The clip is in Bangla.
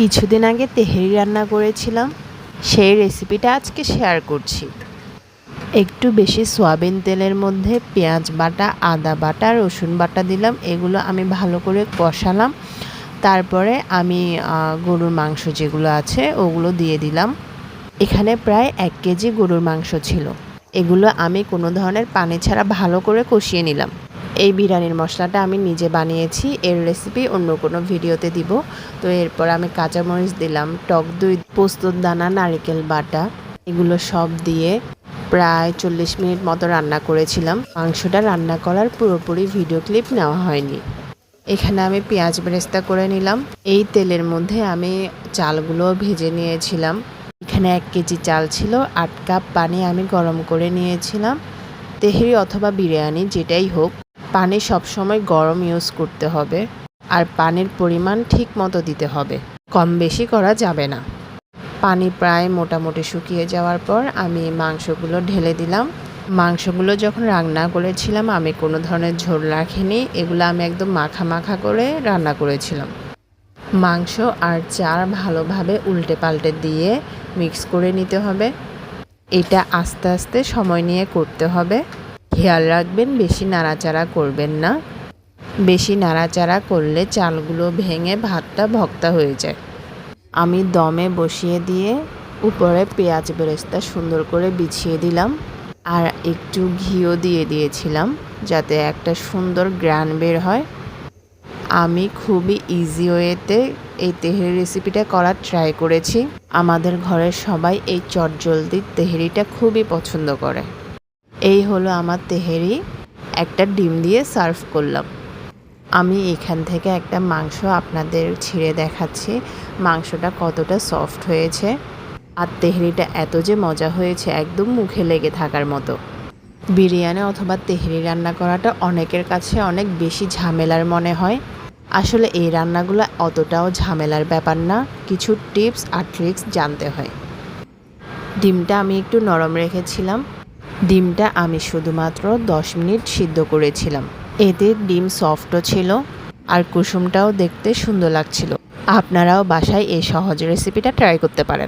কিছুদিন আগে তেহেরি রান্না করেছিলাম, সেই রেসিপিটা আজকে শেয়ার করছি। একটু বেশি সয়াবিন তেলের মধ্যে পেঁয়াজ বাটা, আদা বাটা, রসুন বাটা দিলাম। এগুলো আমি ভালো করে কষালাম। তারপরে আমি গরুর মাংস যেগুলো আছে ওগুলো দিয়ে দিলাম। এখানে প্রায় 1 কেজি গরুর মাংস ছিল। এগুলো আমি কোনো ধরনের পানি ছাড়া ভালো করে কষিয়ে নিলাম। এই বিরিয়ানির মশলাটা আমি নিজে বানিয়েছি, এর রেসিপি অন্য কোনো ভিডিওতে দিব। তো এরপর আমি কাঁচামরিচ দিলাম, টক দই, পোস্তর দানা, নারকেল বাটা, এগুলো সব দিয়ে প্রায় 40 মিনিট মতো রান্না করেছিলাম। মাংসটা রান্না করার পুরোপুরি ভিডিও ক্লিপ নেওয়া হয়নি। এখানে আমি পেঁয়াজ বেরেস্তা করে নিলাম। এই তেলের মধ্যে আমি চালগুলো ভেজে নিয়েছিলাম। এখানে 1 কেজি চাল ছিল, 8 কাপ পানি আমি গরম করে নিয়েছিলাম। তেহেরি অথবা বিরিয়ানি যেটাই হোক, পানি সবসময় গরম ইউজ করতে হবে, আর পানির পরিমাণ ঠিক মতো দিতে হবে, কম বেশি করা যাবে না। পানি প্রায় মোটামুটি শুকিয়ে যাওয়ার পর আমি মাংসগুলো ঢেলে দিলাম। মাংসগুলো যখন রান্না করেছিলাম আমি কোনো ধরনের ঝোল রাখিনি, এগুলো আমি একদম মাখা মাখা করে রান্না করেছিলাম। মাংস আর চাল ভালোভাবে উল্টে পাল্টে দিয়ে মিক্স করে নিতে হবে। এটা আস্তে আস্তে সময় নিয়ে করতে হবে। খেয়াল রাখবেন বেশি নাড়াচাড়া করবেন না। বেশি নাড়াচাড়া করলে চালগুলো ভেঙে ভাতটা ভক্তা হয়ে যায়। আমি দমে বসিয়ে দিয়ে উপরে পেঁয়াজ বেরেস্তা সুন্দর করে বিছিয়ে দিলাম, আর একটু ঘিও দিয়ে দিয়েছিলাম যাতে একটা সুন্দর গ্রান বের হয়। আমি খুবই ইজি ওয়েতে এই তেহেরি রেসিপিটা করার ট্রাই করেছি। আমাদের ঘরের সবাই এই চটজলদি তেহেরিটা খুবই পছন্দ করে। এই হলো আমার তেহেরি। একটা ডিম দিয়ে সার্ভ করলাম। আমি এখান থেকে একটা মাংস আপনাদের ছিঁড়ে দেখাচ্ছি, মাংসটা কতটা সফট হয়েছে, আর তেহেরিটা এত যে মজা হয়েছে, একদম মুখে লেগে থাকার মতো। বিরিয়ানি অথবা তেহেরি রান্না করাটা অনেকের কাছে অনেক বেশি ঝামেলার মনে হয়। আসলে এই রান্নাগুলো অতটাও ঝামেলার ব্যাপার না, কিছু টিপস আর ট্রিক্স জানতে হয়। ডিমটা আমি একটু নরম রেখেছিলাম। ডিমটা আমি শুধুমাত্র 10 মিনিট সিদ্ধ করেছিলাম। এতে ডিম সফটও ছিল আর কুসুমটাও দেখতে সুন্দর লাগছিল। আপনারাও বাসায় এই সহজ রেসিপিটা ট্রাই করতে পারেন।